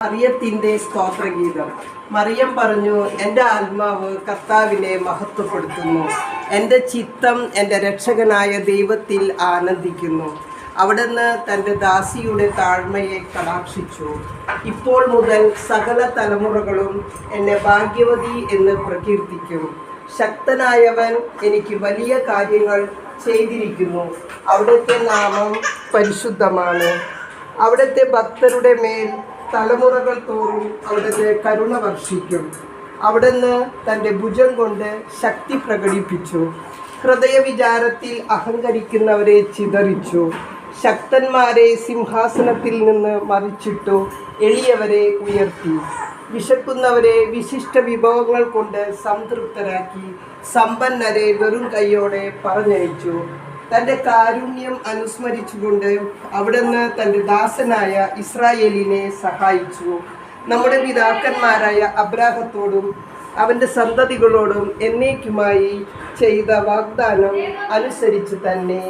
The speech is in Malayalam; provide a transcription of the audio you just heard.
മറിയത്തിൻ്റെ സ്തോത്രഗീതം. മറിയം പറഞ്ഞു, എൻ്റെ ആത്മാവ് കർത്താവിനെ മഹത്വപ്പെടുത്തുന്നു. എൻ്റെ ചിത്തം എൻ്റെ രക്ഷകനായ ദൈവത്തിൽ ആനന്ദിക്കുന്നു. അവിടുന്ന് തൻ്റെ ദാസിയുടെ താഴ്മയെ കടാക്ഷിച്ചു. ഇപ്പോൾ മുതൽ സകല തലമുറകളും എന്നെ ഭാഗ്യവതി എന്ന് പ്രകീർത്തിക്കും. ശക്തനായവൻ എനിക്ക് വലിയ കാര്യങ്ങൾ ചെയ്തിരിക്കുന്നു. അവിടുത്തെ നാമം പരിശുദ്ധമാണ്. അവിടുത്തെ ഭക്തരുടെ മേൽ തലമുറകൾ തോറും അവിടുത്തെ കരുണ വർഷിക്കും. അവിടുന്ന് തൻ്റെ ഭുജം കൊണ്ട് ശക്തി പ്രകടിപ്പിച്ചു. ഹൃദയവിചാരത്തിൽ അഹങ്കരിക്കുന്നവരെ ചിതറിച്ചു. ശക്തന്മാരെ സിംഹാസനത്തിൽ നിന്ന് മറിച്ചിട്ടു. എളിയവരെ ഉയർത്തി. വിശക്കുന്നവരെ വിശിഷ്ട വിഭവങ്ങൾ കൊണ്ട് സംതൃപ്തരാക്കി. സമ്പന്നരെ വെറും കൈയോടെ പറഞ്ഞയച്ചു. തൻ്റെ കാരുണ്യം അനുസ്മരിച്ചുകൊണ്ട് അവിടുന്ന് തൻ്റെ ദാസനായ ഇസ്രായേലിനെ സഹായിച്ചു. നമ്മുടെ പിതാക്കന്മാരായ അബ്രാഹത്തോടും അവൻ്റെ സന്തതികളോടും എന്നേക്കുമായി ചെയ്ത വാഗ്ദാനം അനുസരിച്ച് തന്നെ.